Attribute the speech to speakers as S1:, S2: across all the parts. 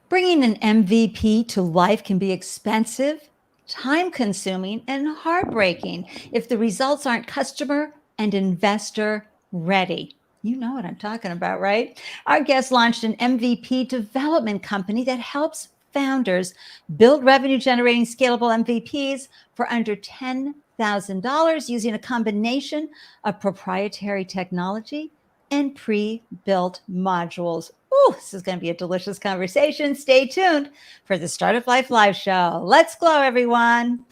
S1: Bringing an MVP to life can be expensive, time-consuming, and heartbreaking if the results aren't customer and investor ready. You know what I'm talking about, right? Our guest launched an MVP development company that helps founders build revenue-generating scalable MVPs for under $10,000 using a combination of proprietary technology and pre-built modules. Ooh, this is going to be a delicious conversation. Stay tuned for the Startup Life Live show. Let's glow, everyone.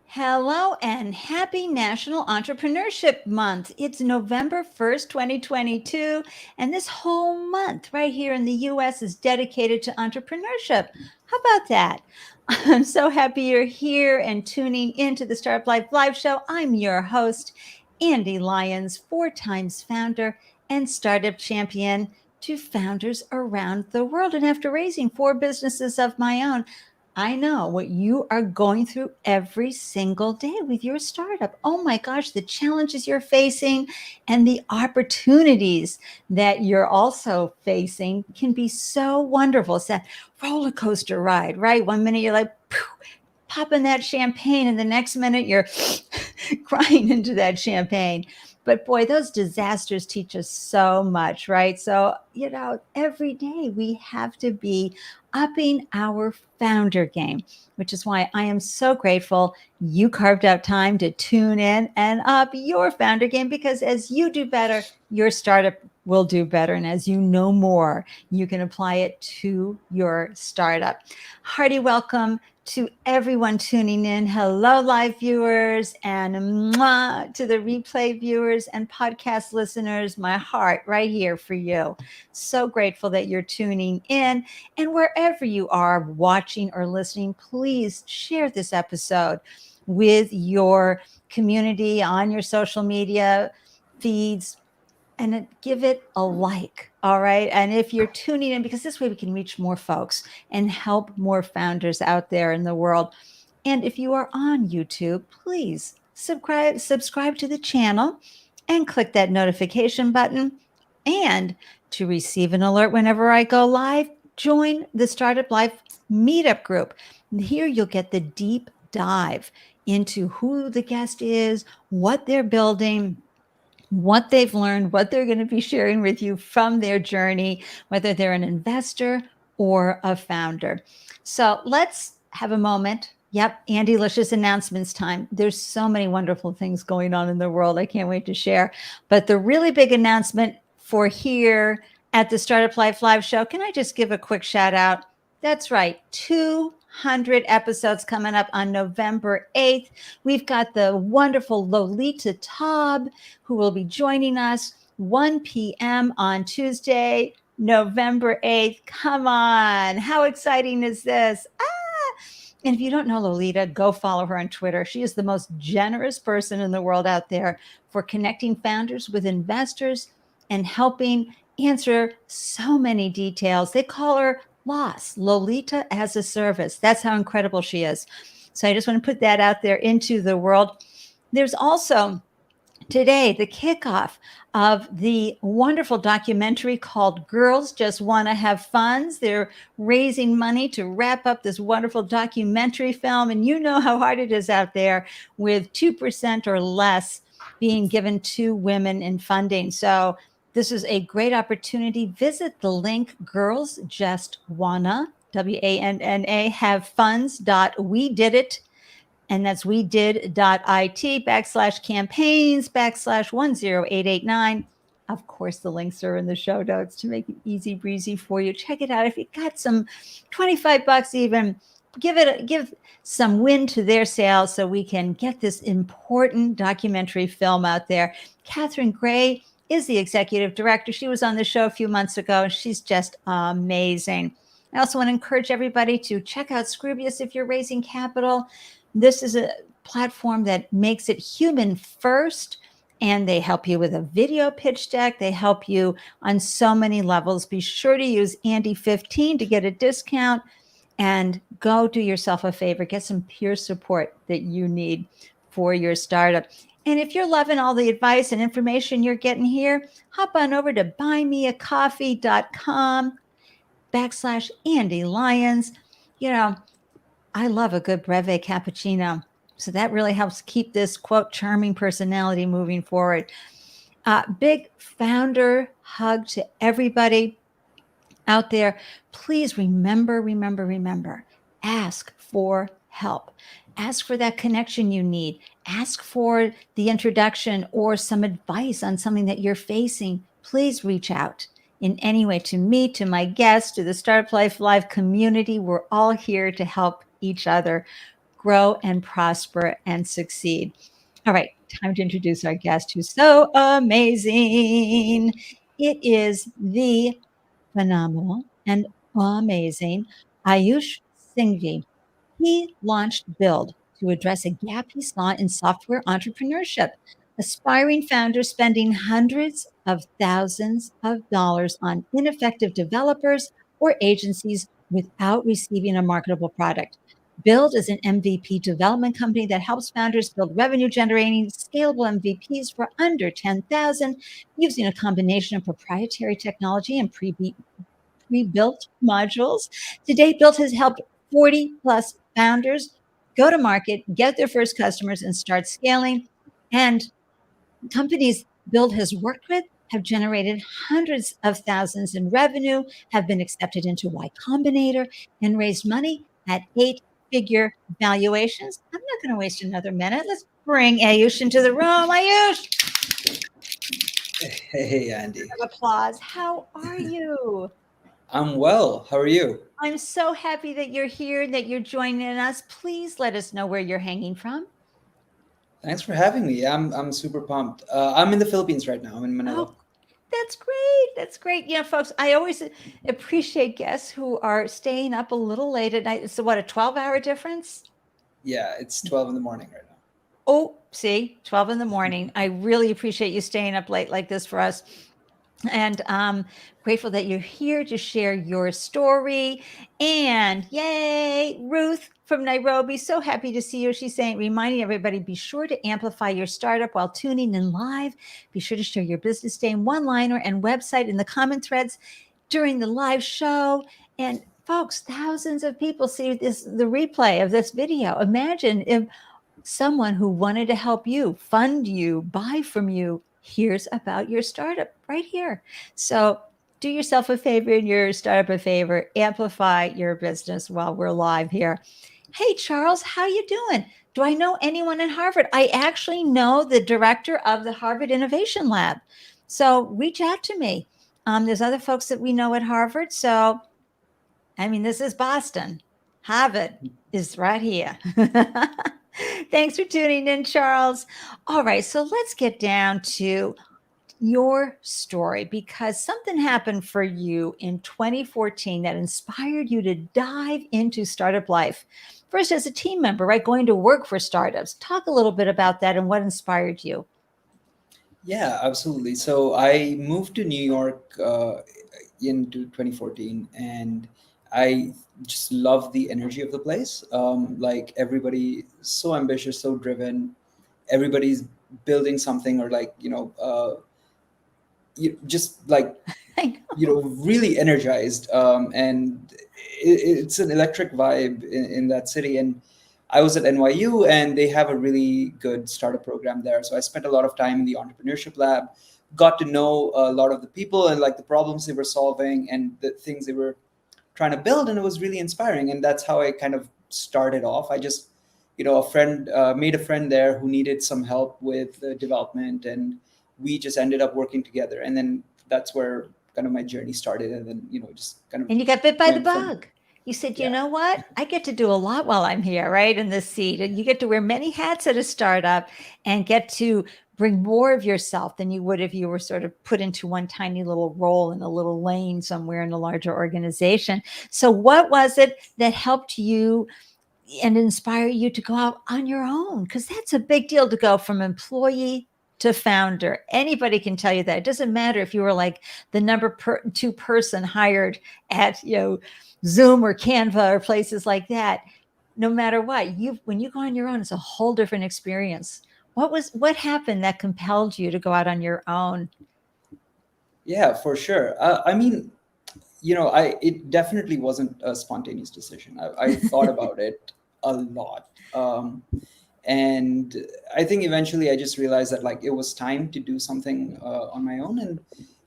S1: Hello and happy National Entrepreneurship Month. It's November 1st, 2022, and this whole month right here in the US is dedicated to entrepreneurship. How about that? I'm so happy you're here and tuning into the Startup Life Live show. I'm your host, Ande Lyons, 4 times founder and startup champion to founders around the world. And after raising 4 businesses of my own, I know what you are going through every single day with your startup. Oh my gosh, the challenges you're facing and the opportunities that you're also facing can be so wonderful. It's that roller coaster ride, right? One minute you're like, popping that champagne, and the next minute you're crying into that champagne. But boy, those disasters teach us so much, right? So, every day we have to be upping our founder game, which is why I am so grateful you carved out time to tune in and up your founder game, because as you do better, your startup will do better. And as you know more, you can apply it to your startup. Hearty welcome to everyone tuning in. Hello, live viewers, and mwah, to the replay viewers and podcast listeners. My heart right here for you. So grateful that you're tuning in. And wherever you are watching or listening, please share this episode with your community on your social media feeds, and give it a like. All right. And if you're tuning in, because this way we can reach more folks and help more founders out there in the world. And if you are on YouTube, please subscribe to the channel and click that notification button. And to receive an alert whenever I go live, join the Startup Life Meetup group. Here you'll get the deep dive into who the guest is, what they're building, what they've learned, what they're going to be sharing with you from their journey, whether they're an investor or a founder. So let's have a moment. Yep, Andy-licious announcements time. There's so many wonderful things going on in the world. I can't wait to share. But the really big announcement for here at the Startup Life Live show, can I just give a quick shout out? That's right, 200 episodes coming up on November 8th. We've got the wonderful Lolita Taub, who will be joining us 1 p.m. on Tuesday, November 8th. Come on. How exciting is this? And if you don't know Lolita, go follow her on Twitter. She is the most generous person in the world out there for connecting founders with investors and helping answer so many details. They call her Lolita as a service. That's how incredible she is. So I just want to put that out there into the world. There's also today the kickoff of the wonderful documentary called Girls Just Want to Have Funds. They're raising money to wrap up this wonderful documentary film. And you know how hard it is out there with 2% or less being given to women in funding. So this is a great opportunity. Visit the link Girls Just Wanna, WANNA, have funds.wedidit. And that's wedid.it/campaigns/10889. Of course, the links are in the show notes to make it easy breezy for you. Check it out. If you got some $25 even, give some wind to their sails so we can get this important documentary film out there. Catherine Gray is the executive director. She was on the show a few months ago. She's just amazing. I also want to encourage everybody to check out Scroobius if you're raising capital. This is a platform that makes it human first, and they help you with a video pitch deck. They help you on so many levels. Be sure to use Andy15 to get a discount, and go do yourself a favor. Get some peer support that you need for your startup. And if you're loving all the advice and information you're getting here, hop on over to buymeacoffee.com/Ande Lyons. You know, I love a good breve cappuccino. So that really helps keep this quote charming personality moving forward. Big founder hug to everybody out there. Please remember, ask for help. Ask for that connection you need. Ask for the introduction or some advice on something that you're facing. Please reach out in any way to me, to my guests, to the Startup Life Live community. We're all here to help each other grow and prosper and succeed. All right, time to introduce our guest who's so amazing. It is the phenomenal and amazing Ayush Singhvi. He launched Byldd to address a gap he saw in software entrepreneurship, aspiring founders spending hundreds of thousands of dollars on ineffective developers or agencies without receiving a marketable product. Byldd is an MVP development company that helps founders build revenue generating scalable MVPs for under 10,000 using a combination of proprietary technology and pre-built modules. To date, Byldd has helped 40 plus founders go to market, get their first customers, and start scaling. And companies Byldd has worked with have generated hundreds of thousands in revenue, have been accepted into Y Combinator, and raised money at 8-figure valuations. I'm not going to waste another minute. Let's bring Ayush into the room. Ayush!
S2: Hey, Andy.
S1: Applause. How are you?
S2: I'm well. How are you?
S1: I'm so happy that you're here, that you're joining us. Please let us know where you're hanging from.
S2: Thanks for having me. I'm super pumped. I'm in the Philippines right now. I'm in Manila.
S1: Oh, that's great. That's great. You know, folks, I always appreciate guests who are staying up a little late at night. So what, a 12-hour difference?
S2: Yeah, it's 12 in the morning right now.
S1: Oh, see, 12 in the morning. I really appreciate you staying up late like this for us. And grateful that you're here to share your story. And yay, Ruth from Nairobi. So happy to see you. She's saying, reminding everybody, be sure to amplify your startup while tuning in live. Be sure to share your business name, one-liner, and website in the comment threads during the live show. And folks, thousands of people see the replay of this video. Imagine if someone who wanted to help you, fund you, buy from you, hears about your startup right here. So do yourself a favor and your startup a favor, amplify your business while we're live here. Hey, Charles, how you doing? Do I know anyone in Harvard? I actually know the director of the Harvard Innovation Lab. So reach out to me. There's other folks that we know at Harvard. So, I mean, this is Boston. Harvard is right here. Thanks for tuning in, Charles. All right, so let's get down to your story, because something happened for you in 2014 that inspired you to dive into startup life. First, as a team member, right, going to work for startups. Talk a little bit about that and what inspired you.
S2: Yeah, absolutely. So I moved to New York into 2014, and I just love the energy of the place. Like everybody, so ambitious, so driven. Everybody's building something, or like just like really energized, and it's an electric vibe in that city. And I was at NYU, and they have a really good startup program there, so I spent a lot of time in the entrepreneurship lab, got to know a lot of the people and like the problems they were solving and the things they were trying to build, and it was really inspiring. And that's how I kind of started off. I just a friend made a friend there who needed some help with development, and we just ended up working together. And then that's where kind of my journey started. And then just kind of,
S1: and you got bit by the bug. You said, you
S2: Yeah.
S1: know what? I get to do a lot while I'm here, right, in this seat. And you get to wear many hats at a startup and get to bring more of yourself than you would if you were sort of put into one tiny little role in a little lane somewhere in a larger organization. So what was it that helped you and inspire you to go out on your own? Because that's a big deal, to go from employee to founder. Anybody can tell you that. It doesn't matter if you were like the number 2 person hired at Zoom or Canva or places like that. no matter what, when you go on your own, it's a whole different experience. What happened that compelled you to go out on your own?
S2: Yeah, for sure. I mean, it definitely wasn't a spontaneous decision. I thought about it a lot. And I think eventually I just realized that like it was time to do something on my own. And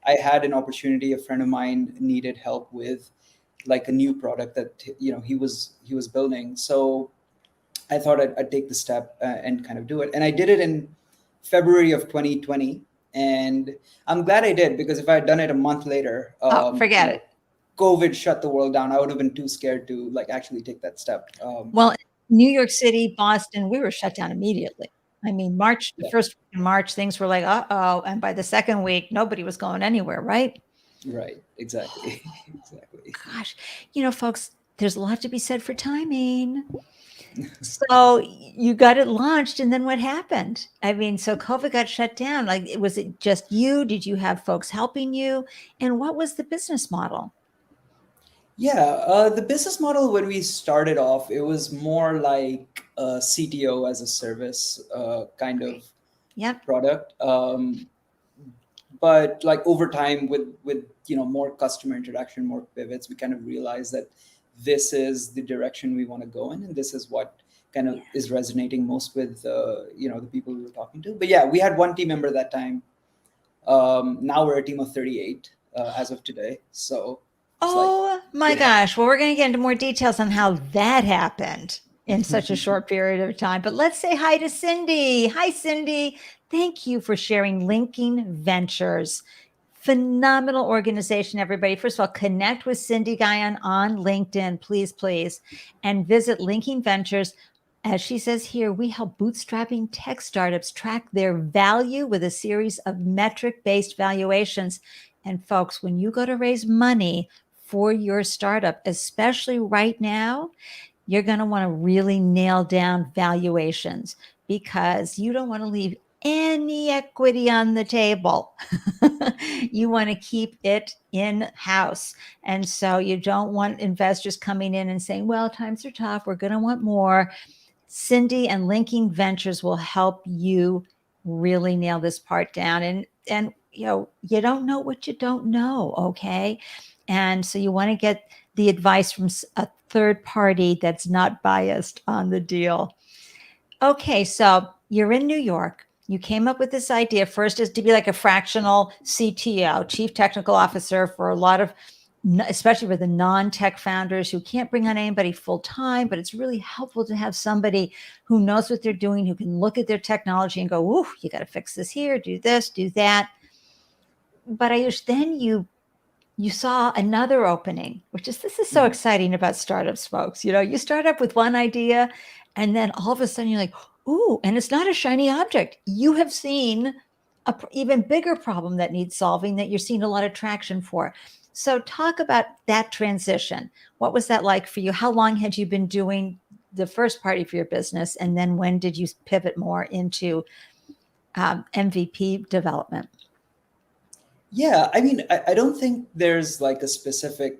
S2: I had an opportunity. A friend of mine needed help with like a new product that he was building. So I thought I'd take the step and kind of do it. And I did it in February of 2020. And I'm glad I did, because if I had done it a month later,
S1: Oh, forget it.
S2: COVID shut the world down. I would have been too scared to like actually take that step.
S1: Well, New York City, Boston, we were shut down immediately. I mean, the
S2: Yeah,
S1: first week in March, things were like, uh-oh. And by the second week, nobody was going anywhere, right?
S2: right. Exactly. Exactly.
S1: Gosh, folks, there's a lot to be said for timing. So you got it launched, and then what happened? I mean, so COVID got shut down. Like, was it just you? Did you have folks helping you? And what was the business model?
S2: Yeah, the business model when we started off, it was more like a CTO as a service kind
S1: Okay.
S2: of
S1: Yep.
S2: product. But like over time, with more customer interaction, more pivots, we kind of realized that this is the direction we want to go in, and this is what kind of
S1: Yeah.
S2: is resonating most with the people we were talking to. But yeah, we had one team member that time. Now we're a team of 38 as of today. So it's like,
S1: Oh my
S2: yeah.
S1: gosh. Well, we're going to get into more details on how that happened in such a short period of time. But let's say hi to Cindy. Hi, Cindy. Thank you for sharing Linking Ventures. Phenomenal organization, everybody. First of all, connect with Cindy Guyon on LinkedIn, please, please, and visit Linking Ventures. As she says here, we help bootstrapping tech startups track their value with a series of metric-based valuations. And folks, when you go to raise money for your startup, especially right now, you're going to want to really nail down valuations, because you don't want to leave any equity on the table. You want to keep it in house. And so you don't want investors coming in and saying, well, times are tough, we're going to want more. Cindy and Linking Ventures will help you really nail this part down. And you don't know what you don't know, okay? And so you want to get the advice from a third party that's not biased on the deal. Okay, so you're in New York. You came up with this idea first as to be like a fractional CTO, chief technical officer, for a lot of, especially for the non-tech founders who can't bring on anybody full time, but it's really helpful to have somebody who knows what they're doing, who can look at their technology and go, ooh, you got to fix this here, do this, do that. But Ayush, then you saw another opening, which is, this is so exciting about startups, folks. You start up with one idea, and then all of a sudden you're like, ooh, and it's not a shiny object. You have seen a even bigger problem that needs solving, that you're seeing a lot of traction for. So talk about that transition. What was that like for you? How long had you been doing the first part of your business? And then when did you pivot more into MVP development?
S2: Yeah, I mean, I don't think there's like a specific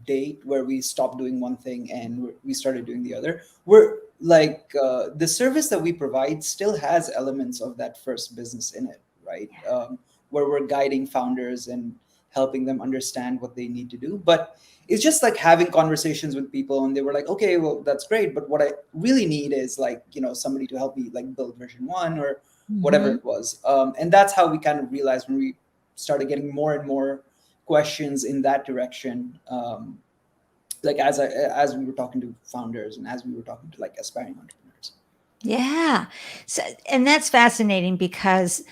S2: date where we stopped doing one thing and we started doing the other. We're like the service that we provide still has elements of that first business in it, right? Where we're guiding founders and helping them understand what they need to do. But it's just like having conversations with people, and they were like, okay, well, that's great, but what I really need is like, somebody to help me like build version 1 or whatever
S1: Mm-hmm.
S2: it was. And that's how we kind of realized when we started getting more and more questions in that direction, like as we were talking to founders and as we were talking to like aspiring entrepreneurs.
S1: Yeah. So, and that's fascinating, because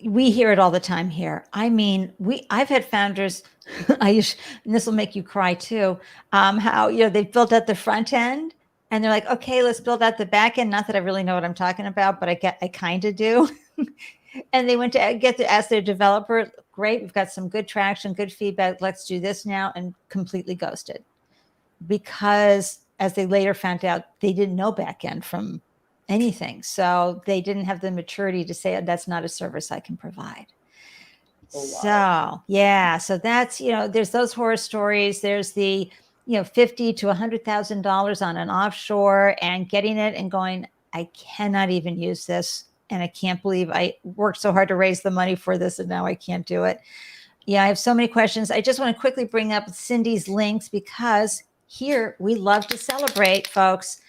S1: we hear it all the time here. I mean, I've had founders, and this will make you cry too, how, they've built out the front end and they're like, okay, let's build out the back end. Not that I really know what I'm talking about, but I kind of do. And they went to get to ask their developer, great, we've got some good traction, good feedback, let's do this now, and completely ghosted, because as they later found out, they didn't know backend from anything. So they didn't have the maturity to say, that's not a service I can provide.
S2: Oh wow.
S1: So, yeah. So that's, there's those horror stories. There's the, $50 to $100,000 on an offshore and getting it and going, I cannot even use this. And I can't believe I worked so hard to raise the money for this and now I can't do it. Yeah, I have so many questions. I just want to quickly bring up Cindy's links because here we love to celebrate, folks,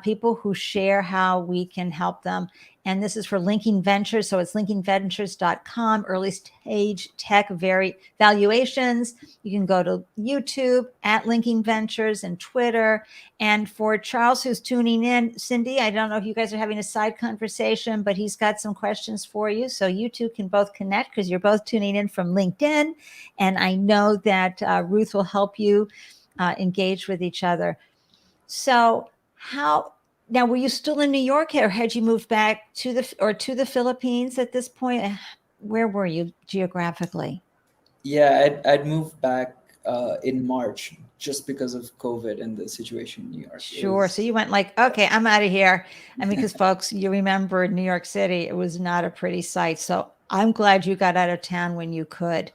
S1: people who share how we can help them. And this is for Linking Ventures. So it's linkingventures.com, early stage tech valuations. You can go to YouTube at Linking Ventures and Twitter. And for Charles, who's tuning in, Cindy, I don't know if you guys are having a side conversation, but he's got some questions for you. So you two can both connect because you're both tuning in from LinkedIn. And I know that Ruth will help you engage with each other. So now, were you still in New York or had you moved back to the Philippines at this point? Where were you geographically?
S2: Yeah, I'd moved back in March just because of COVID and the situation in New York.
S1: Sure. So you went like, okay, I'm out of here. I mean, because folks, you remember New York City, it was not a pretty sight. So I'm glad you got out of town when you could.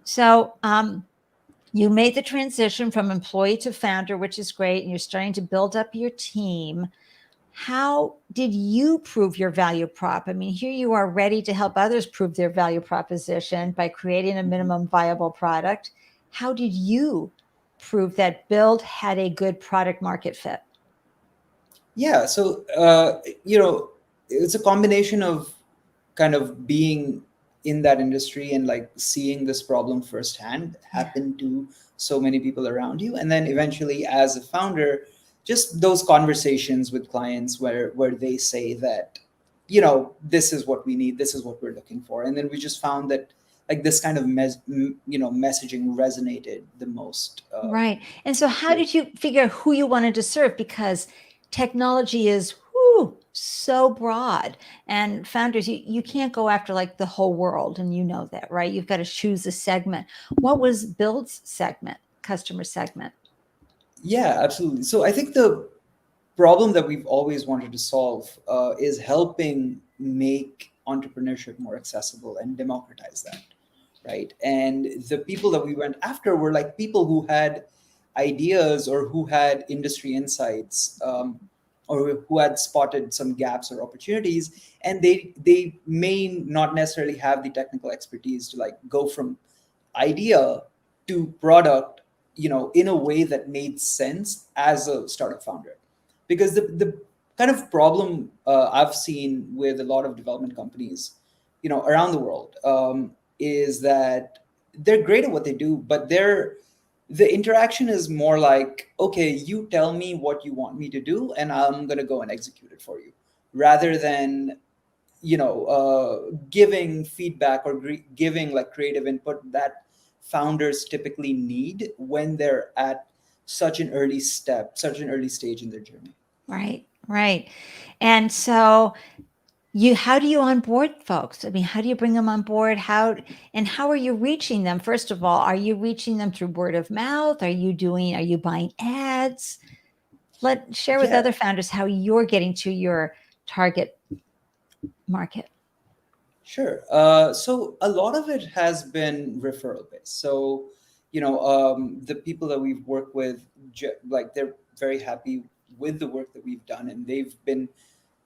S1: So you made the transition from employee to founder, which is great. And you're starting to build up your team. How did you prove your value prop? I mean, here you are ready to help others prove their value proposition by creating a minimum viable product. How did you prove that Byldd had a good product market fit?
S2: Yeah, so it's a combination of kind of being in that industry and like seeing this problem firsthand happen to so many people around you, and then eventually as a founder, just those conversations with clients where they say that, this is what we need, this is what we're looking for, and then we just found that like this kind of messaging resonated the most.
S1: Right. And so how did you figure out who you wanted to serve? Because technology is so broad, and founders, you can't go after like the whole world, and you know that, right? You've got to choose a segment. What was Byldd's customer segment?
S2: Yeah, absolutely. So I think the problem that we've always wanted to solve is helping make entrepreneurship more accessible and democratize that, right? And the people that we went after were like people who had ideas or who had industry insights, or who had spotted some gaps or opportunities, and they may not necessarily have the technical expertise to like go from idea to product, in a way that made sense as a startup founder. Because the kind of problem I've seen with a lot of development companies, around the world, is that they're great at what they do, but the interaction is more like, okay, you tell me what you want me to do, and I'm gonna go and execute it for you, rather than giving feedback or giving like creative input that founders typically need when they're at such an early stage in their journey.
S1: Right. And so how do you onboard folks? I mean, how do you bring them on board? How are you reaching them? First of all, are you reaching them through word of mouth? Are you buying ads? Share with
S2: Yeah,
S1: other founders how you're getting to your target market.
S2: sure. So a lot of it has been referral based. So, the people that we've worked with, like they're very happy with the work that we've done, and they've been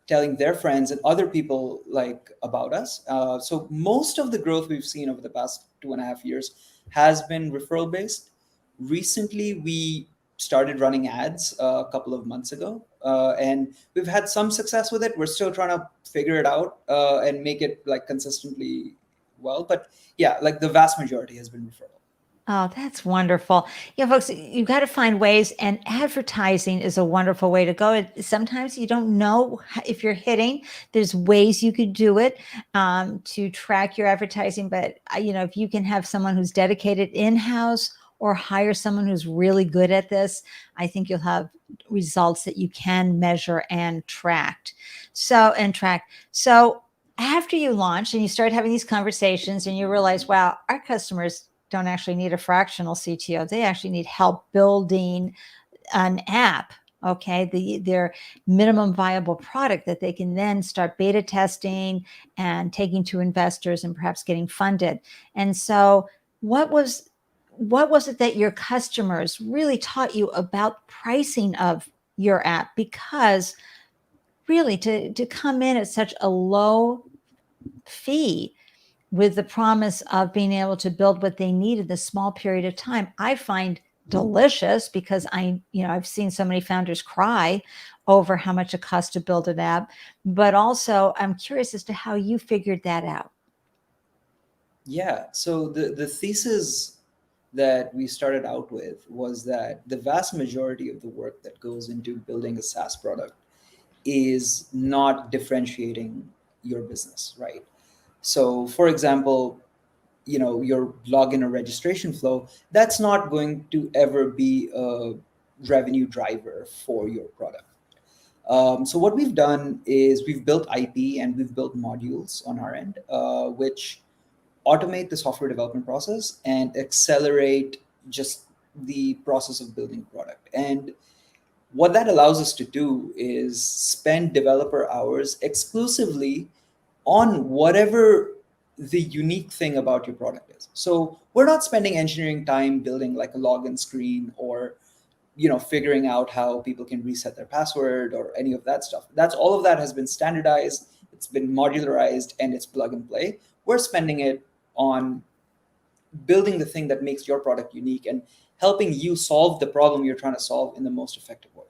S2: telling their friends and other people like about us. So most of the growth we've seen over the past 2.5 years has been referral based. Recently, we started running ads a couple of months ago, and we've had some success with it. We're still trying to figure it out and make it like consistently well. But yeah, like the vast majority has been referral.
S1: Oh, that's wonderful. Yeah, folks, you've got to find ways, and advertising is a wonderful way to go. Sometimes you don't know if you're hitting. There's ways you could do it to track your advertising, but if you can have someone who's dedicated in-house or hire someone who's really good at this, I think you'll have results that you can measure and track. So after you launch and you start having these conversations and you realize, wow, our customers don't actually need a fractional CTO. They actually need help building an app, okay, their minimum viable product that they can then start beta testing and taking to investors and perhaps getting funded. And so what was what was it that your customers really taught you about pricing of your app? Because really to come in at such a low fee with the promise of being able to build what they need in this small period of time, I find delicious, because I've seen so many founders cry over how much it costs to build an app. But also I'm curious as to how you figured that out.
S2: Yeah. So the thesis that we started out with was that the vast majority of the work that goes into building a SaaS product is not differentiating your business, right? So, for example, your login or registration flow, that's not going to ever be a revenue driver for your product. So what we've done is we've built IP and we've built modules on our end, which automate the software development process and accelerate just the process of building product. And what that allows us to do is spend developer hours exclusively on whatever the unique thing about your product is. So we're not spending engineering time building like a login screen, or figuring out how people can reset their password or any of that stuff. That's all of that has been standardized, it's been modularized, and it's plug and play. We're spending it on building the thing that makes your product unique and helping you solve the problem you're trying to solve in the most effective way.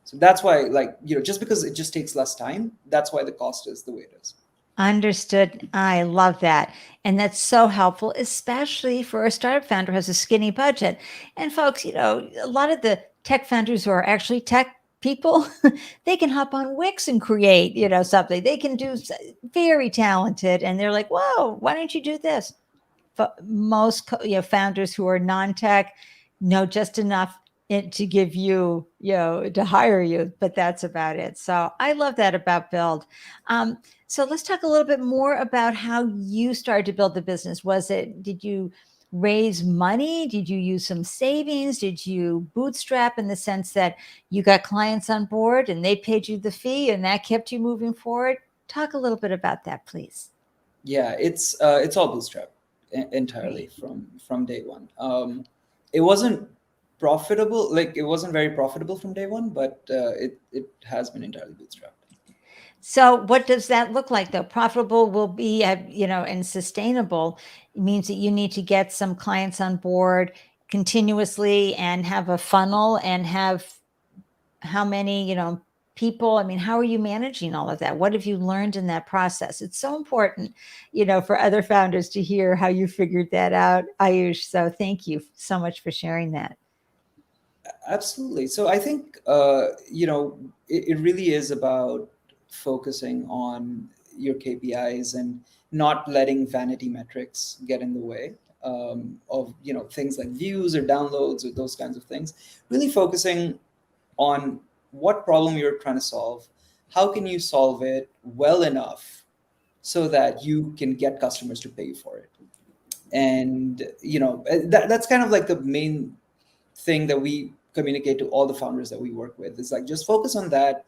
S2: So that's why, just because it just takes less time, that's why the cost is the way it is.
S1: Understood. I love that. And that's so helpful, especially for a startup founder who has a skinny budget. And folks, a lot of the tech founders who are actually tech people, they can hop on Wix and create, something. They can do very talented. And they're like, whoa, why don't you do this? Most founders who are non-tech know just enough to give you, to hire you, but that's about it. So I love that about Byldd. So let's talk a little bit more about how you started to build the business. Did you raise money? Did you use some savings? Did you bootstrap, in the sense that you got clients on board and they paid you the fee and that kept you moving forward? Talk a little bit about that, please.
S2: Yeah, it's all bootstrap entirely
S1: Great.
S2: from day one. It wasn't profitable, like it wasn't very profitable from day one, but it has been entirely bootstrapped.
S1: So what does that look like, though? Profitable will be, and sustainable. It means that you need to get some clients on board continuously and have a funnel and have how many, people. I mean, how are you managing all of that? What have you learned in that process? It's so important, for other founders to hear how you figured that out, Ayush. So thank you so much for sharing that.
S2: Absolutely. So I think it really is about focusing on your KPIs and not letting vanity metrics get in the way of things like views or downloads or those kinds of things. Really focusing on what problem you're trying to solve, how can you solve it well enough so that you can get customers to pay you for it. And that's kind of like the main thing that we communicate to all the founders that we work with. Is like, just focus on that.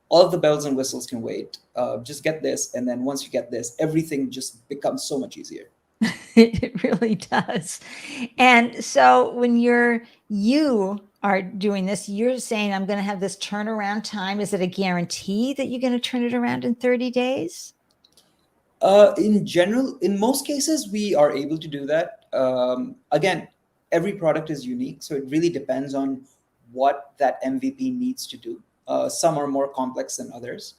S2: All of the bells and whistles can wait. Just get this, and then once you get this, everything just becomes so much easier.
S1: It really does. And so when you are doing this, you're saying, I'm going to have this turnaround time. Is it a guarantee that you're going to turn it around in 30 days?
S2: In general, in most cases, we are able to do that. Again, every product is unique, so it really depends on what that MVP needs to do. Some are more complex than others.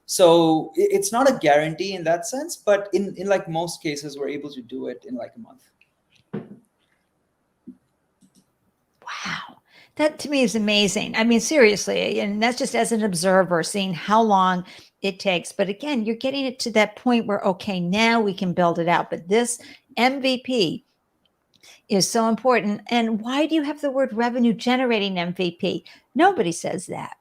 S2: So it's not a guarantee in that sense, but in like most cases, we're able to do it in like a month.
S1: Wow. That to me is amazing. I mean, seriously, and that's just as an observer, seeing how long it takes. But again, you're getting it to that point where, okay, now we can build it out. But this MVP is so important. And why do you have the word revenue generating MVP? Nobody says that.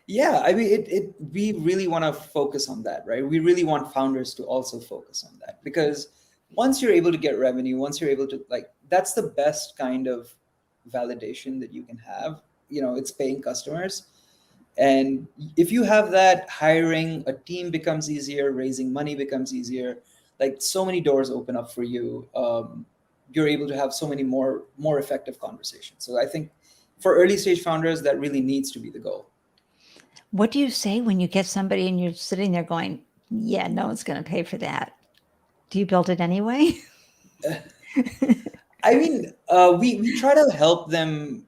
S2: Yeah, I mean, we really want to focus on that, right? We really want founders to also focus on that, because once you're able to get revenue, once you're able to, like, that's the best kind of validation that you can have. It's paying customers. And if you have that, hiring a team becomes easier, raising money becomes easier. Like, so many doors open up for you. you're able to have so many more effective conversations. So I think for early stage founders, that really needs to be the goal.
S1: What do you say when you get somebody and you're sitting there going, yeah, no one's going to pay for that? Do you build it anyway?
S2: I mean, we try to help them,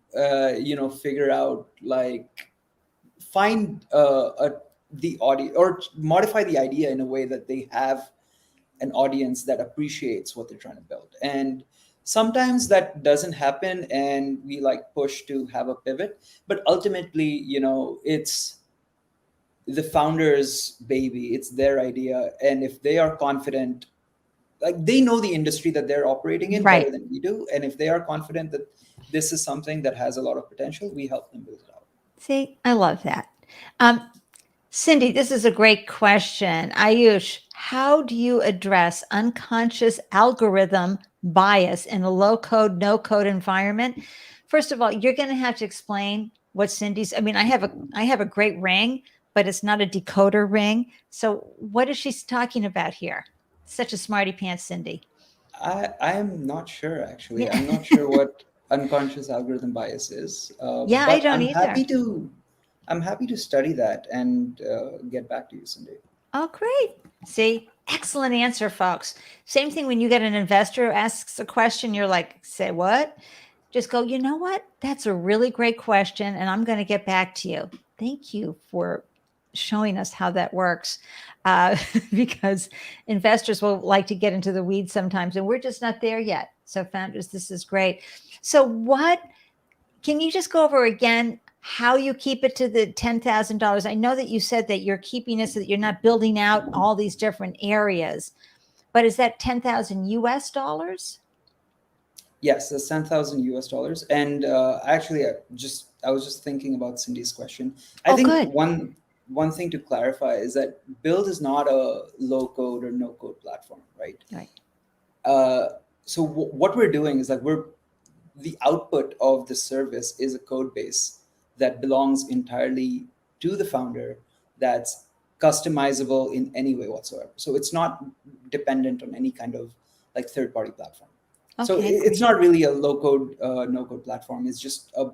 S2: figure out, like, find the audience, or modify the idea in a way that they have an audience that appreciates what they're trying to build. And sometimes that doesn't happen, and we like push to have a pivot. But ultimately, it's the founder's baby, it's their idea, and if they are confident, like, they know the industry that they're operating in better
S1: Right.
S2: than we do, and if they are confident that this is something that has a lot of potential, we help them build it out.
S1: See, I love that. Um, Cindy, this is a great question. Ayush, how do you address unconscious algorithm bias in a low code, no code environment? First of all, you're going to have to explain what Cindy's. I mean, I have a great ring, but it's not a decoder ring. So what is she talking about here? Such a smarty pants, Cindy.
S2: I'm not sure, actually.
S1: Yeah.
S2: I'm not sure what unconscious algorithm bias is,
S1: Yeah, I
S2: but
S1: don't either.
S2: I'm happy to study that and get back to you, Cindy.
S1: Oh, great. See, excellent answer, folks. Same thing when you get an investor who asks a question, you're like, say what? Just go, you know what? That's a really great question. And I'm going to get back to you. Thank you for showing us how that works. Because investors will like to get into the weeds sometimes, and we're just not there yet. So, founders, this is great. So, what can you just go over again how you keep it to the $10,000? I know that you said that you're keeping it so that you're not building out all these different areas, but is that 10,000 US dollars?
S2: Yes, that's 10,000 US dollars. And actually, I was just thinking about Cindy's question. I
S1: Oh,
S2: think
S1: good.
S2: one thing to clarify is that Build is not a low code or no code platform, right?
S1: Right.
S2: Uh, so what we're doing is, like, the output of the service is a code base that belongs entirely to the founder, that's customizable in any way whatsoever. So it's not dependent on any kind of, like, third party platform. So
S1: Okay,
S2: it's
S1: great.
S2: not really a low code, no code platform. It's just a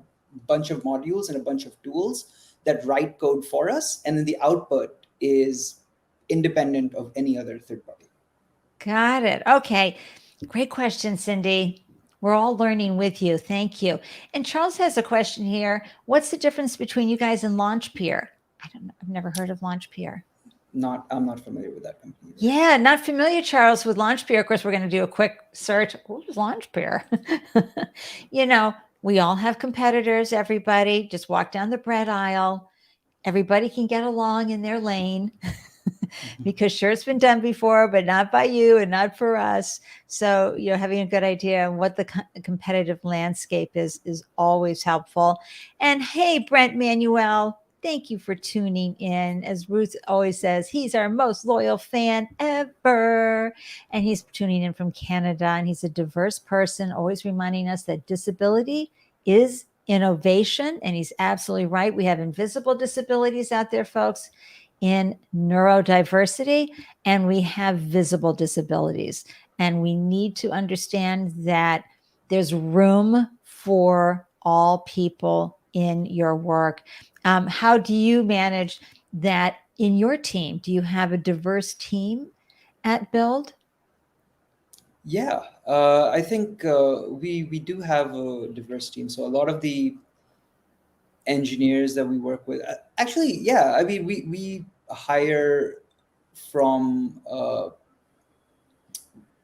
S2: bunch of modules and a bunch of tools that write code for us. And then the output is independent of any other third party.
S1: Got it. Okay. Great question, Cindy. We're all learning with you. Thank you. And Charles has a question here. What's the difference between you guys and LaunchPeer? I don't know. I've never heard of LaunchPeer.
S2: I'm not familiar with that company either.
S1: Yeah, not familiar, Charles, with LaunchPeer. Of course, we're going to do a quick search. Who's LaunchPeer? We all have competitors, everybody. Just walk down the bread aisle. Everybody can get along in their lane. Because sure, it's been done before, but not by you and not for us. So, having a good idea on what the competitive landscape is always helpful. And hey, Brent Manuel, thank you for tuning in. As Ruth always says, he's our most loyal fan ever. And he's tuning in from Canada, and he's a diverse person, always reminding us that disability is innovation. And he's absolutely right. We have invisible disabilities out there, folks, in neurodiversity, and we have visible disabilities. And we need to understand that there's room for all people in your work. How do you manage that in your team? Do you have a diverse team at Byldd?
S2: Yeah, I think we do have a diverse team. So a lot of the engineers that we work with, actually, yeah, I mean, we hire from,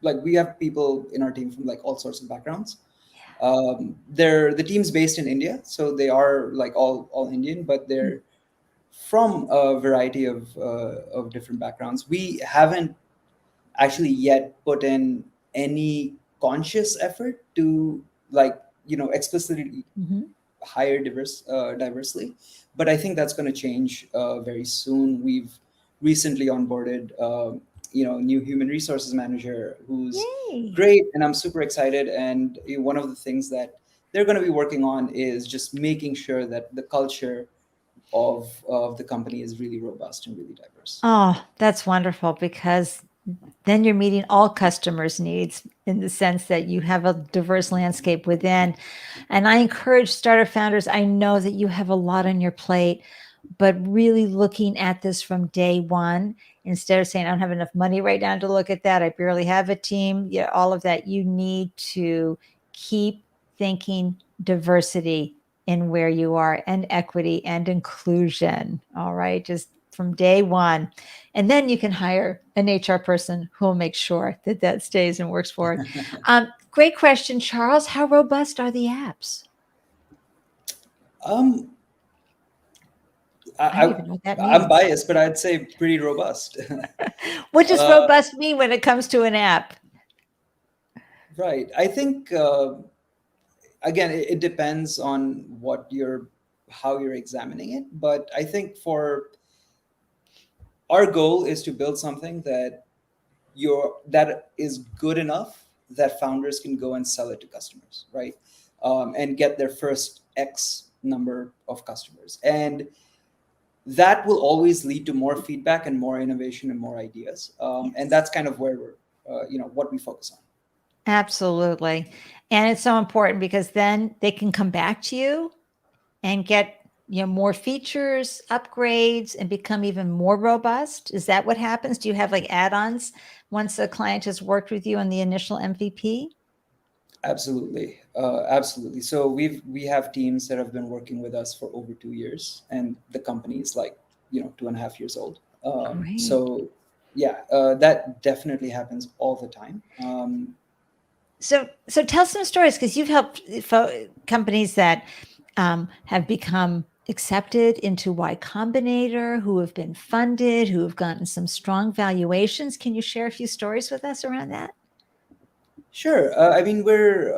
S2: like, we have people in our team from, like, all sorts of backgrounds. The team's based in India, so they are, like, all Indian, but they're from a variety of different backgrounds. We haven't actually yet put in any conscious effort to, like, explicitly
S1: Mm-hmm.
S2: hire diversely, but I think that's going to change very soon. We've recently onboarded new human resources manager who's
S1: Yay.
S2: great, and I'm super excited. And one of the things that they're going to be working on is just making sure that the culture of the company is really robust and really diverse.
S1: Oh, that's wonderful, because then you're meeting all customers' needs in the sense that you have a diverse landscape within. And I encourage startup founders. I know that you have a lot on your plate, but really looking at this from day one, instead of saying, I don't have enough money right now to look at that, I barely have a team, yeah, all of that, you need to keep thinking diversity in where you are, and equity and inclusion. All right. Just from day one. And then you can hire an HR person who will make sure that that stays and works forward. Great question, Charles. How robust are the apps?
S2: Um,
S1: I don't even know what that
S2: I'm
S1: means.
S2: biased, but I'd say pretty robust.
S1: What does robust mean when it comes to an app?
S2: Right. I think again, it depends on how you're examining it. But I think for our goal is to build something that is good enough that founders can go and sell it to customers, right? And get their first X number of customers. And that will always lead to more feedback and more innovation and more ideas.
S1: Yes.
S2: And that's kind of where what we focus on.
S1: Absolutely. And it's so important because then they can come back to you and get more features, upgrades, and become even more robust. Is that what happens? Do you have like add-ons once a client has worked with you on the initial MVP?
S2: Absolutely, absolutely. So we have teams that have been working with us for over 2 years, and the company is like 2.5 years old.
S1: Great.
S2: So yeah, that definitely happens all the time.
S1: So tell some stories, because you've helped companies that have become accepted into Y Combinator, who have been funded, who have gotten some strong valuations. Can you share a few stories with us around that?
S2: Sure. I mean, we're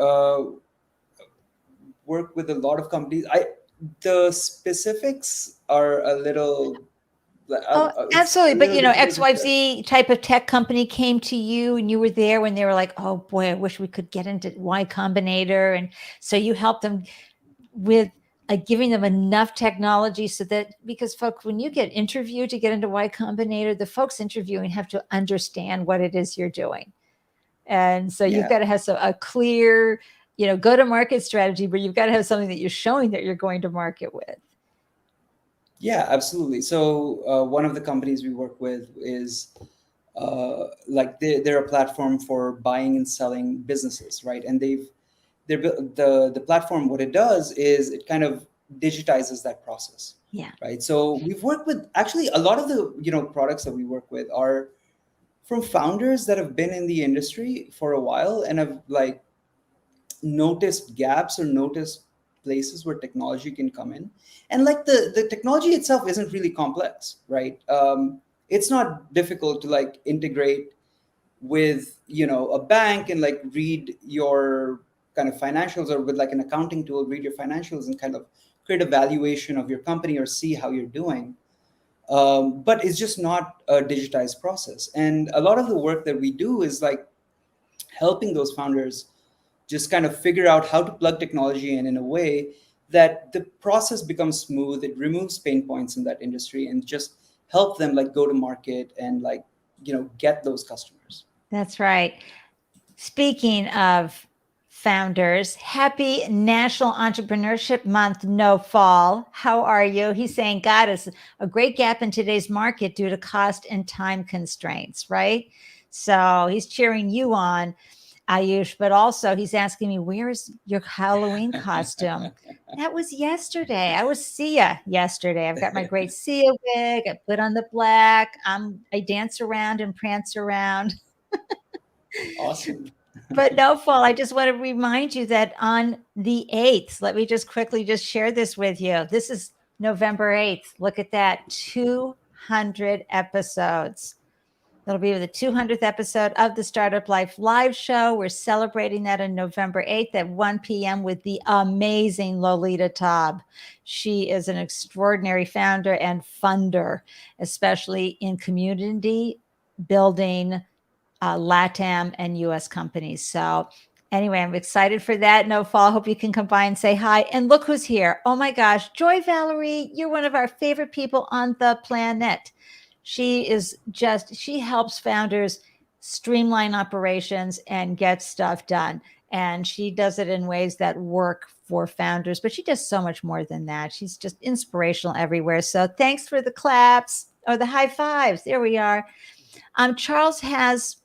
S2: work with a lot of companies. The specifics are a little.
S1: Absolutely. But
S2: it's
S1: XYZ type of tech company came to you and you were there when they were like, oh boy, I wish we could get into Y Combinator. And so you helped them with giving them enough technology so that, because folks, when you get interviewed to get into Y Combinator, the folks interviewing have to understand what it is you're doing. And so you've got to have a clear, go-to-market strategy, but you've got to have something that you're showing that you're going to market with.
S2: Yeah, absolutely. So one of the companies we work with is they're a platform for buying and selling businesses, right? And the platform, what it does is it kind of digitizes that process.
S1: Yeah.
S2: Right. So we've worked with, actually, a lot of the products that we work with are from founders that have been in the industry for a while and have noticed gaps or noticed places where technology can come in. And the technology itself isn't really complex, right? It's not difficult to integrate with a bank and read your kind of financials, or with an accounting tool, read your financials and kind of create a valuation of your company or see how you're doing. But it's just not a digitized process. And a lot of the work that we do is helping those founders just kind of figure out how to plug technology in a way that the process becomes smooth. It removes pain points in that industry and just help them go to market and get those customers.
S1: That's right. Speaking of founders, happy National Entrepreneurship Month, No Fall. How are you? He's saying, God, it's a great gap in today's market due to cost and time constraints, right? So he's cheering you on, Ayush, but also he's asking me, where's your Halloween costume? That was yesterday. I was Sia yesterday. I've got my great Sia wig. I put on the black. I dance around and prance around.
S2: Awesome.
S1: But No Fall, I just want to remind you that on the 8th, let me just quickly just share this with you. This is November 8th. Look at that, 200 episodes. That'll be the 200th episode of the Startup Life Live Show. We're celebrating that on November 8th at 1 p.m. with the amazing Lolita Taub. She is an extraordinary founder and funder, especially in community building, LATAM and US companies. So anyway, I'm excited for that. No Fall. Hope you can come by and say hi. And look who's here. Oh my gosh, Joy Valerie, you're one of our favorite people on the planet. She helps founders streamline operations and get stuff done. And she does it in ways that work for founders, but she does so much more than that. She's just inspirational everywhere. So thanks for the claps or the high fives. There we are. Charles has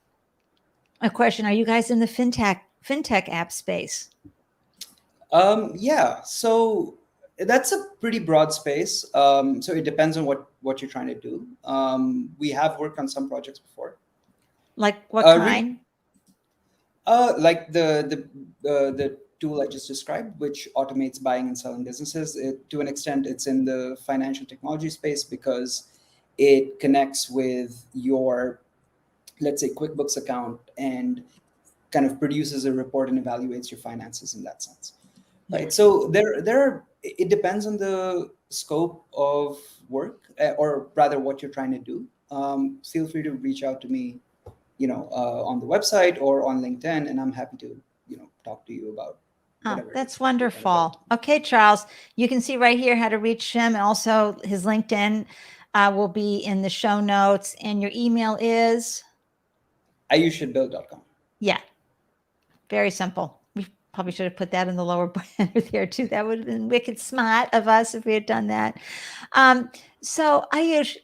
S1: a question. Are you guys in the fintech app space?
S2: Yeah, so that's a pretty broad space. So it depends on what you're trying to do. We have worked on some projects before.
S1: Like what
S2: Really,
S1: kind?
S2: like the tool I just described, which automates buying and selling businesses. To an extent, it's in the financial technology space because it connects with your, let's say, QuickBooks account and kind of produces a report and evaluates your finances in that sense.
S1: Yeah.
S2: Right. So it depends on the scope of work, or rather what you're trying to do. Feel free to reach out to me, on the website or on LinkedIn, and I'm happy to, talk to you about
S1: Oh,
S2: whatever it is
S1: that's
S2: that you're trying to build.
S1: wonderful. Okay, Charles, you can see right here how to reach him. Also, his LinkedIn will be in the show notes, and your email is,
S2: Ayush@byldd.com.
S1: yeah, very simple. We probably should have put that in the lower banner there too. That would have been wicked smart of us if we had done that. So Ayush,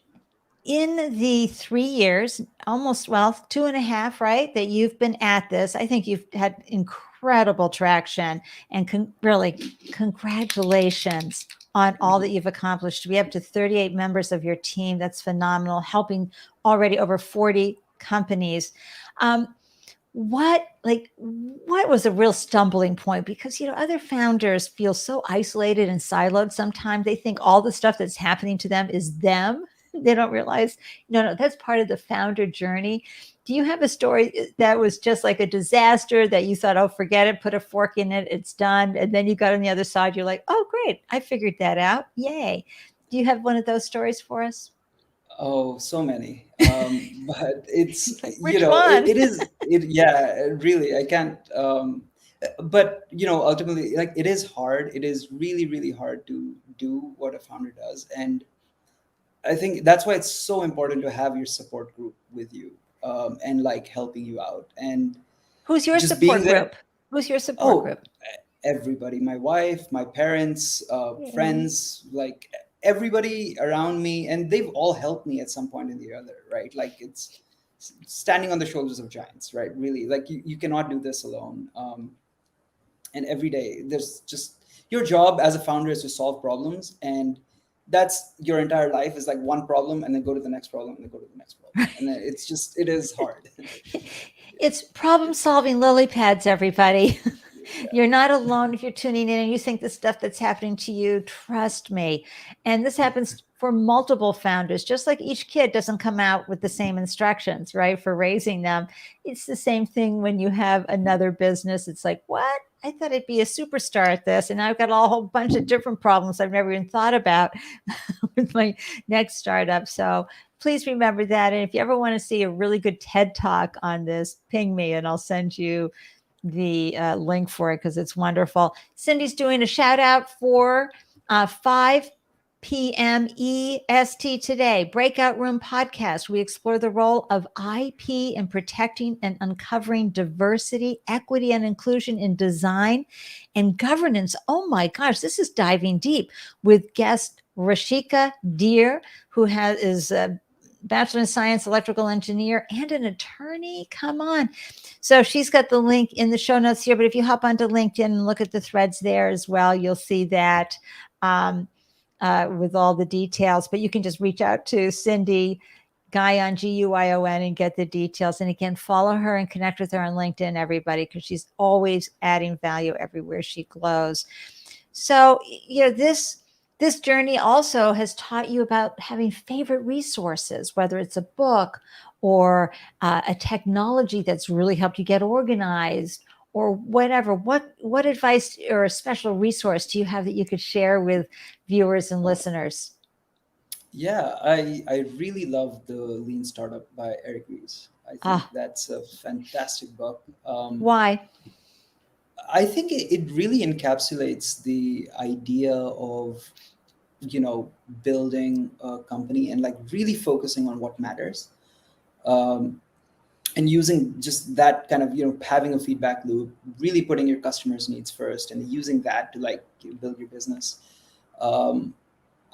S1: in the 3 years, almost, well, 2.5, right, that you've been at this, I think you've had incredible traction, and really congratulations on all that you've accomplished. To be up to 38 members of your team, that's phenomenal, helping already over 40 companies. What was a real stumbling point? Because, other founders feel so isolated and siloed. Sometimes they think all the stuff that's happening to them is them. They don't realize, no, that's part of the founder journey. Do you have a story that was just like a disaster that you thought, oh, forget it, put a fork in it, it's done. And then you got on the other side, you're like, oh, great, I figured that out. Yay. Do you have one of those stories for us?
S2: Oh, so many. But it's,
S1: Like, which one?
S2: yeah, really, I can't, but, ultimately, like, it is hard. It is really, really hard to do what a founder does. And I think that's why it's so important to have your support group with you, and like helping you out and
S1: Who's your
S2: just being
S1: support
S2: there.
S1: group? Who's your support
S2: Oh,
S1: group?
S2: everybody, my wife, my parents,
S1: Yay.
S2: friends, like everybody around me, and they've all helped me at some point in the other, right? Like it's standing on the shoulders of giants, right? Really, like you cannot do this alone. And every day there's just, your job as a founder is to solve problems, and that's your entire life, is like one problem and then go to the next problem and then go to the next problem, and then it is hard.
S1: It's problem solving lily pads, everybody.
S2: Yeah.
S1: You're not alone if you're tuning in and you think the stuff that's happening to you, trust me. And this happens for multiple founders, just like each kid doesn't come out with the same instructions, right, for raising them. It's the same thing when you have another business. It's like, what? I thought I'd be a superstar at this. And I've got a whole bunch of different problems I've never even thought about with my next startup. So please remember that. And if you ever want to see a really good TED talk on this, ping me and I'll send you the link for it because it's wonderful. Cindy's doing a shout out for 5 p.m. EST today, Breakout Room Podcast. We explore the role of IP in protecting and uncovering diversity, equity, and inclusion in design and governance. Oh my gosh, this is diving deep with guest Rashika Deer, who is a Bachelor in Science, electrical engineer, and an attorney. Come on. So she's got the link in the show notes here, but if you hop onto LinkedIn and look at the threads there as well, you'll see that with all the details. But you can just reach out to Cindy Guyon, Guyon, and get the details. And again, follow her and connect with her on LinkedIn, everybody, because she's always adding value everywhere she glows. So, this journey also has taught you about having favorite resources, whether it's a book or a technology that's really helped you get organized or whatever. What advice or a special resource do you have that you could share with viewers and listeners?
S2: Yeah, I really love the Lean Startup by Eric Ries. I think that's a fantastic book.
S1: Why?
S2: I think it really encapsulates the idea of, building a company and like really focusing on what matters. and using just that kind of, having a feedback loop, really putting your customers' needs first, and using that to like build your business. Um,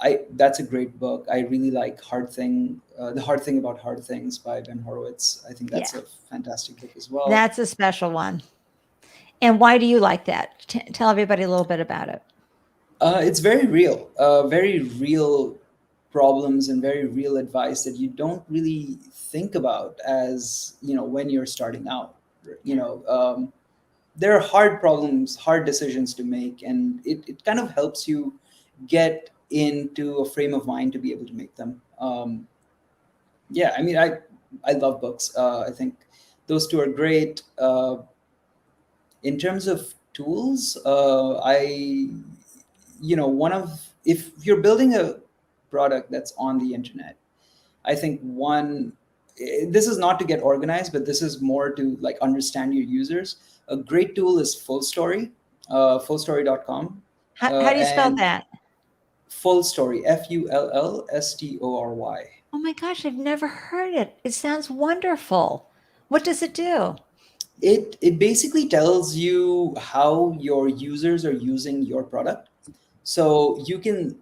S2: I That's a great book. I really like The Hard Thing About Hard Things by Ben Horowitz. I think
S1: Yeah,
S2: that's a fantastic book as well.
S1: that's a special one. And why do you like that? Tell everybody a little bit about it.
S2: It's very real problems and very real advice that you don't really think about as when you're starting out. You know, there are hard problems, hard decisions to make, and it kind of helps you get into a frame of mind to be able to make them. Yeah, I mean, I love books. I think those two are great. In terms of tools, one of if you're building a product that's on the internet, I think this is not to get organized, but this is more to like understand your users. A great tool is Full Story, fullstory.com,
S1: How do you spell
S2: and
S1: that?
S2: Full Story, FULLSTORY.
S1: Oh my gosh, I've never heard it. It sounds wonderful. What does it do?
S2: It basically tells you how your users are using your product, so you can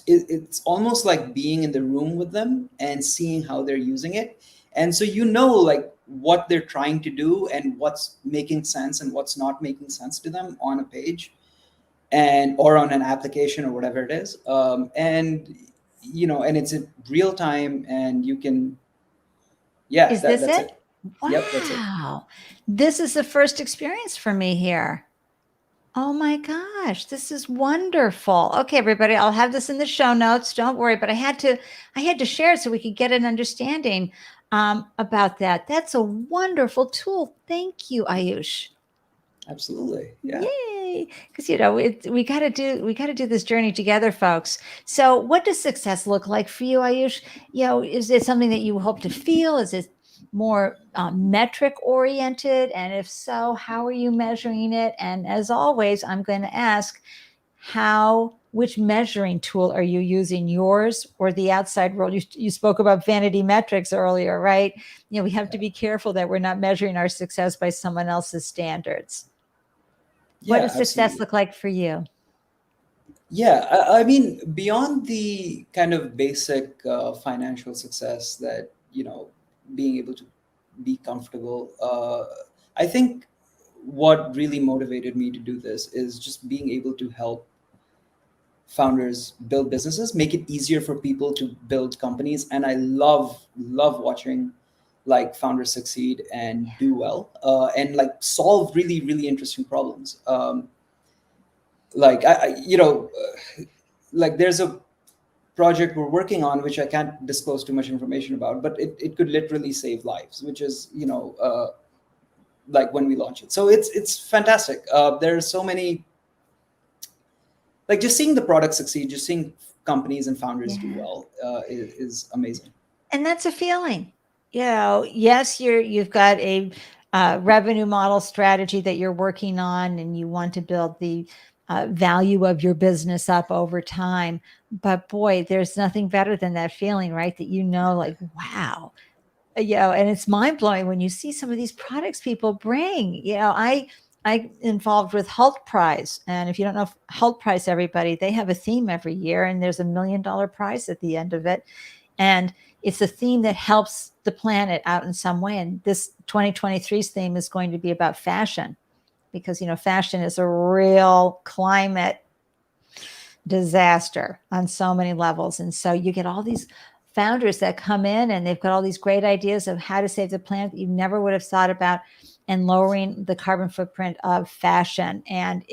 S2: it's almost like being in the room with them and seeing how they're using it, and so like what they're trying to do and what's making sense and what's not making sense to them on a page and or on an application or whatever it is, and it's in real time, and you can, yeah,
S1: Is this
S2: that's
S1: it?
S2: it. Yep, that's it.
S1: Wow. This is the first experience for me here. Oh my gosh, this is wonderful. Okay, everybody, I'll have this in the show notes. Don't worry, but I had to share it so we could get an understanding about that. That's a wonderful tool. Thank you, Ayush.
S2: Absolutely, yeah.
S1: Yay! Because we got to do this journey together, folks. So, what does success look like for you, Ayush? Is it something that you hope to feel? Is it more metric oriented? And if so, how are you measuring it? And as always, I'm going to ask which measuring tool are you using, yours or the outside world? You spoke about vanity metrics earlier, right? We have to be careful that we're not measuring our success by someone else's standards. What
S2: Yeah,
S1: does success
S2: absolutely.
S1: look like for you?
S2: Yeah, I mean, beyond the kind of basic financial success that, being able to be comfortable, I think what really motivated me to do this is just being able to help founders build businesses, make it easier for people to build companies. And I love watching like founders succeed and do well, and like solve really, really interesting problems. Like like there's a project we're working on which I can't disclose too much information about, but it could literally save lives, which is like when we launch it. So it's fantastic. There's so many, like just seeing the product succeed, just seeing companies and founders do
S1: Yeah.
S2: well, is amazing.
S1: And that's a feeling. Yes, you've got a revenue model strategy that you're working on, and you want to build the value of your business up over time. But boy, there's nothing better than that feeling, right? That like, wow, and it's mind blowing when you see some of these products people bring. I involved with Halt Prize, and if you don't know Halt Prize, everybody, they have a theme every year, and there's $1 million prize at the end of it, and it's a theme that helps the planet out in some way. And this 2023's theme is going to be about fashion, because fashion is a real climate disaster on so many levels. And so you get all these founders that come in and they've got all these great ideas of how to save the planet that you never would have thought about, and lowering the carbon footprint of fashion. And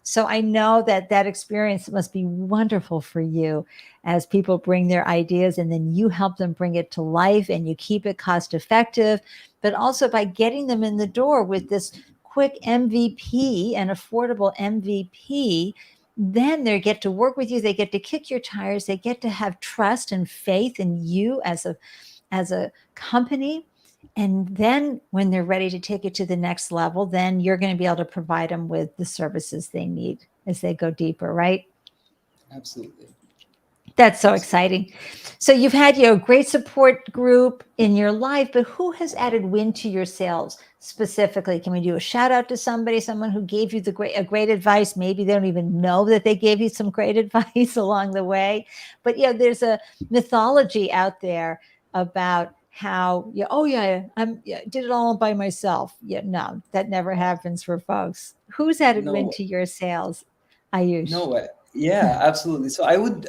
S1: so I know that experience must be wonderful for you as people bring their ideas and then you help them bring it to life and you keep it cost effective, but also by getting them in the door with this quick MVP and affordable MVP, then they get to work with you, they get to kick your tires, they get to have trust and faith in you as a company. And then when they're ready to take it to the next level, then you're going to be able to provide them with the services they need as they go deeper, right?
S2: Absolutely.
S1: That's so
S2: Absolutely.
S1: exciting. So you've had your great support group in your life, but who has added wind to your sails specifically? Can we do a shout out to somebody, someone who gave you a great advice? Maybe they don't even know that they gave you some great advice along the way. But yeah, there's a mythology out there about how yeah, oh yeah, did it all by myself. Yeah, no, that never happens for folks. Who's added wind
S2: No,
S1: to your sails, Ayush?
S2: no way. Yeah, absolutely. So I would,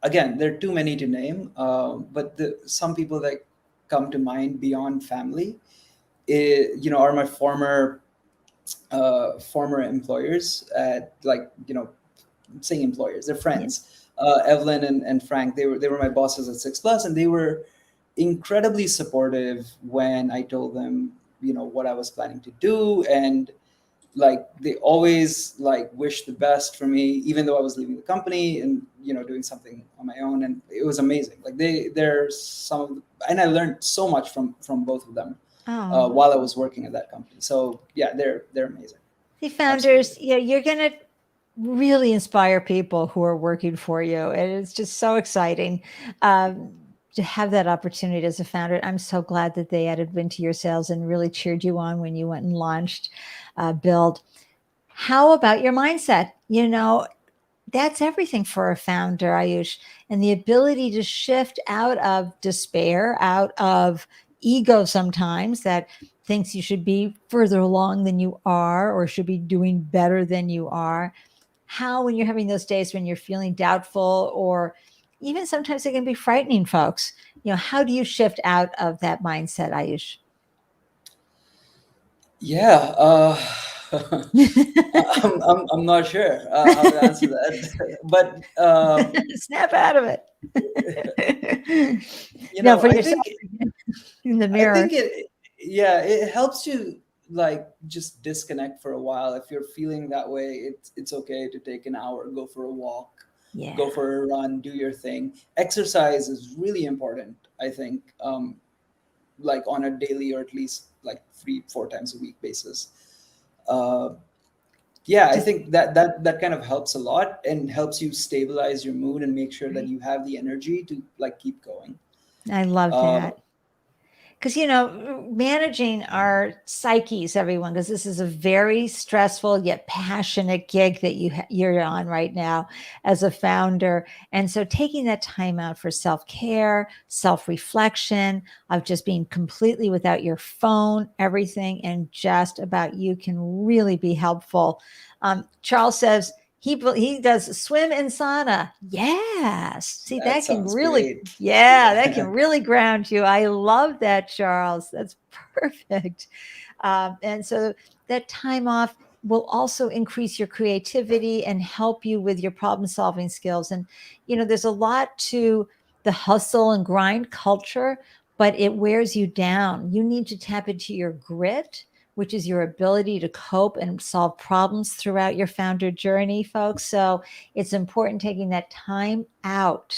S2: again, there are too many to name, but some people that come to mind beyond family, are my former employers at, like, saying employers, they're
S1: Yeah.
S2: friends. Evelyn and Frank, they were my bosses at Six Plus, and they were incredibly supportive when I told them, what I was planning to do. And like, they always like wish the best for me, even though I was leaving the company and, doing something on my own. And it was amazing. Like, they're some of the, and I learned so much from both of them
S1: Oh.
S2: while I was working at that company. So yeah, they're amazing.
S1: The
S2: Absolutely.
S1: founders, yeah, you're going to really inspire people who are working for you. And it's just so exciting to have that opportunity as a founder. I'm so glad that they added wind to your sails and really cheered you on when you went and launched Byldd. How about your mindset? That's everything for a founder, Ayush. And the ability to shift out of despair, out of ego sometimes that thinks you should be further along than you are or should be doing better than you are. How, when you're having those days when you're feeling doubtful or even sometimes it can be frightening, folks, how do you shift out of that mindset, Ayush?
S2: Yeah, I'm not sure how to answer that, but
S1: Snap out of it. No, for
S2: I
S1: yourself
S2: think
S1: in the
S2: I think
S1: mirror.
S2: yeah, it helps you like just disconnect for a while. If you're feeling that way, it's okay to take an hour, go for a walk,
S1: Yeah.
S2: go for a run, do your thing. Exercise is really important, I think, like on a daily or at least like 3-4 times a week basis. Uh, yeah, I
S1: Just
S2: think that kind of helps a lot and helps you stabilize your mood and make sure that
S1: right.
S2: you have the energy to like keep going.
S1: I love
S2: Uh,
S1: that. Because managing our psyches, everyone, because this is a very stressful yet passionate gig that you're on right now as a founder. And so taking that time out for self-care, self-reflection, of just being completely without your phone, everything and just about you can really be helpful. Charles says he does swim and sauna. Yes. See,
S2: that
S1: that can
S2: sounds
S1: really,
S2: great.
S1: yeah, that
S2: Yeah.
S1: can really ground you. I love that, Charles. That's perfect. And so that time off will also increase your creativity and help you with your problem solving skills. And, there's a lot to the hustle and grind culture, but it wears you down. You need to tap into your grit, which is your ability to cope and solve problems throughout your founder journey, folks. So it's important taking that time out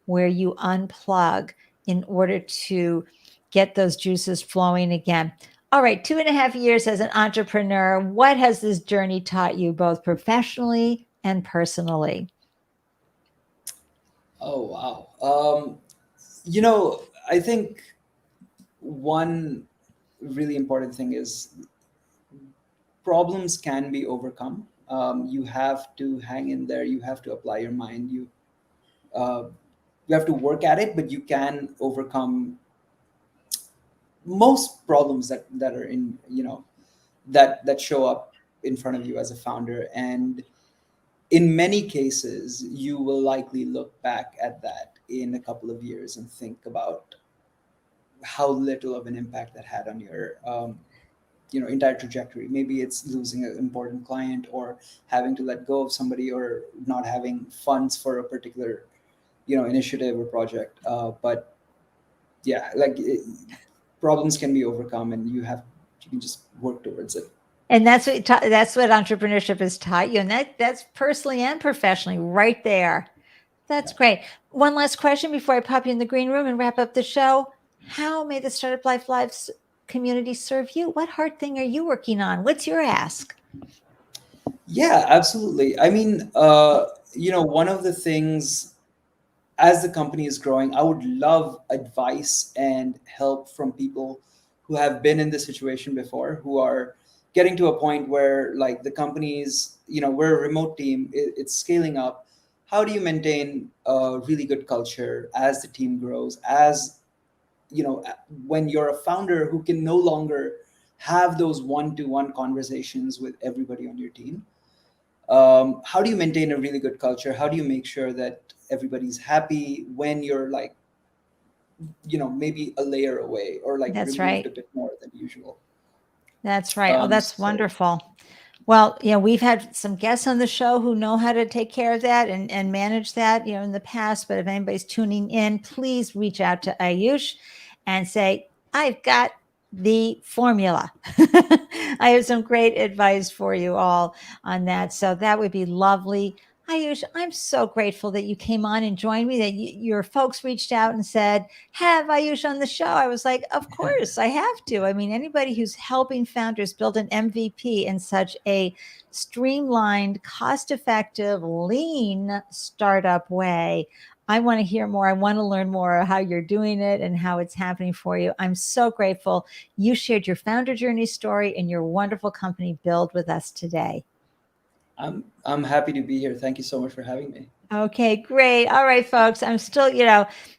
S1: where you unplug in order to get those juices flowing again. All right, 2.5 years as an entrepreneur. What has this journey taught you, both professionally and personally?
S2: Oh wow. I think one really important thing is problems can be overcome. You have to hang in there. You have to apply your mind. Uh, you have to work at it, but you can overcome most problems that are in that show up in front of you as a founder. And in many cases, you will likely look back at that in a couple of years and think about how little of an impact that had on your entire trajectory. Maybe it's losing an important client or having to let go of somebody or not having funds for a particular initiative or project. But yeah, like problems can be overcome, and you can just work towards it.
S1: And that's what entrepreneurship has taught you, and that's personally and professionally, right there. That's
S2: Yeah.
S1: great. One last question before I pop you in the green room and wrap up the show. How may the Startup Life Lives community serve you? What hard thing are you working on? What's your ask?
S2: Yeah, absolutely. I mean, one of the things, as the company is growing, I would love advice and help from people who have been in this situation before, who are getting to a point where, like, the company's, we're a remote team, it's scaling up. How do you maintain a really good culture as the team grows, as when you're a founder who can no longer have those one-to-one conversations with everybody on your team? How do you maintain a really good culture? How do you make sure that everybody's happy when you're, like, maybe a layer away, or like
S1: That's
S2: removed a
S1: right.
S2: bit more than usual?
S1: That's right. Oh, that's
S2: So
S1: wonderful. Well, we've had some guests on the show who know how to take care of that and manage that, in the past. But if anybody's tuning in, please reach out to Ayush and say, I've got the formula. I have some great advice for you all on that. So that would be lovely. Ayush, I'm so grateful that you came on and joined me, that your folks reached out and said, have Ayush on the show. I was like, of course, I have to. I mean, anybody who's helping founders build an MVP in such a streamlined, cost effective, lean startup way, I want to hear more. I want to learn more how you're doing it and how it's happening for you. I'm so grateful you shared your founder journey story and your wonderful company Byldd with us today.
S2: I'm happy to be here. Thank you so much for having me.
S1: Okay, great. All right, folks. I'm still,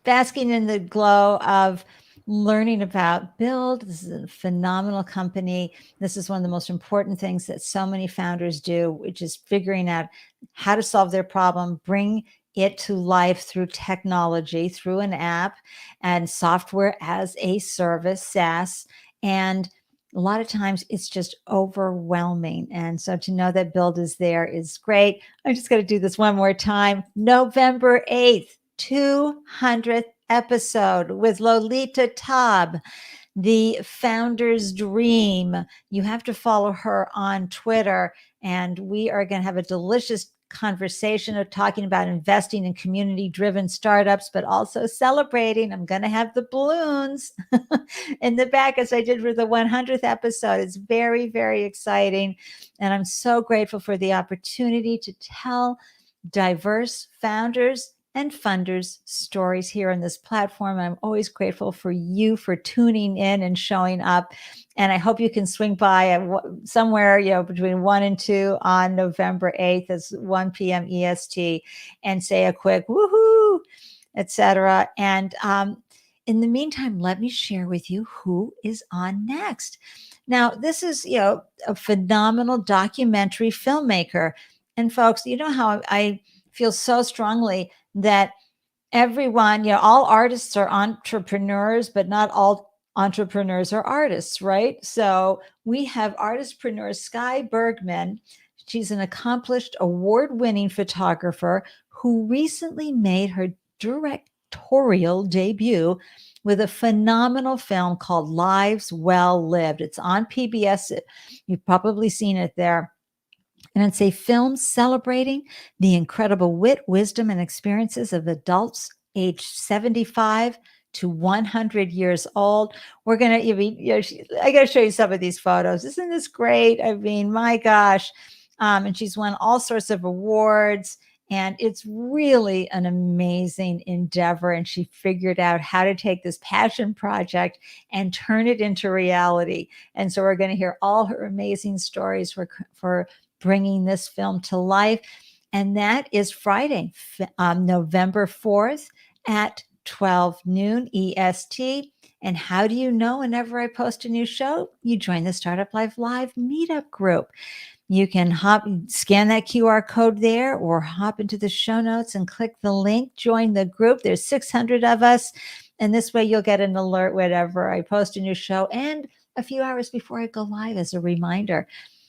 S1: basking in the glow of learning about Byldd. This is a phenomenal company. This is one of the most important things that so many founders do, which is figuring out how to solve their problem, bring it to life through technology, through an app and software as a service, SaaS. And a lot of times it's just overwhelming. And so to know that Byldd is there is great. I'm just going to do this one more time. November 8th, 200th episode with Lolita Taub, the founder's dream. You have to follow her on Twitter, and we are going to have a delicious conversation of talking about investing in community driven startups, but also celebrating. I'm going to have the balloons in the back, as I did for the 100th episode. It's very, very exciting. And I'm so grateful for the opportunity to tell diverse founders and funders stories here on this platform. I'm always grateful for you for tuning in and showing up. And I hope you can swing by somewhere, between 1 and 2 on November 8th, as 1 p.m. EST, and say a quick woohoo, etc. And in the meantime, let me share with you who is on next. Now, this is, a phenomenal documentary filmmaker. And folks, you know how I feel so strongly that everyone, all artists are entrepreneurs, but not all entrepreneurs are artists, right? So we have artistpreneur Sky Bergman. She's an accomplished award-winning photographer who recently made her directorial debut with a phenomenal film called Lives Well Lived. It's on PBS. You've probably seen it there. And it's a film celebrating the incredible wit, wisdom, and experiences of adults aged 75 to 100 years old. We're going to, I got to show you some of these photos. Isn't this great? I mean, my gosh. And she's won all sorts of awards. And it's really an amazing endeavor. And she figured out how to take this passion project and turn it into reality. And so we're going to hear all her amazing stories for bringing this film to life. And that is Friday, November 4th at 12 noon EST. And how do you know whenever I post a new show? You join the Startup Life Live meetup group. You can scan that QR code there, or hop into the show notes and click the link, join the group. There's 600 of us. And this way you'll get an alert whenever I post a new show, and a few hours before I go live as a reminder.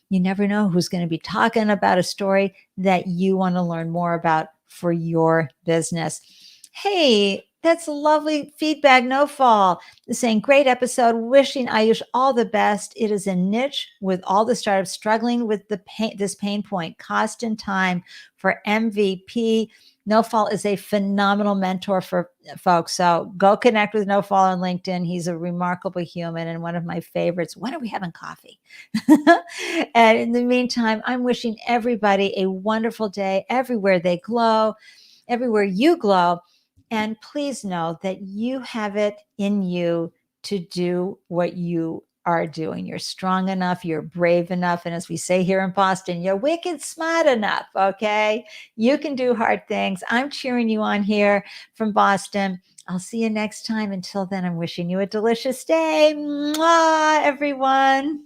S1: You never know who's going to be talking about a story that you want to learn more about for your business. Hey, that's lovely feedback. No fall. Saying great episode. Wishing Ayush all the best. It is a niche with all the startups struggling with this pain point, cost and time for MVP. Nofal is a phenomenal mentor for folks. So go connect with Nofal on LinkedIn. He's a remarkable human and one of my favorites. When are we having coffee? And in the meantime, I'm wishing everybody a wonderful day everywhere they glow, everywhere you glow. And please know that you have it in you to do what you are doing. You're strong enough, you're brave enough. And as we say here in Boston, you're wicked smart enough. Okay. You can do hard things. I'm cheering you on here from Boston. I'll see you next time. Until then, I'm wishing you a delicious day. Mwah, everyone.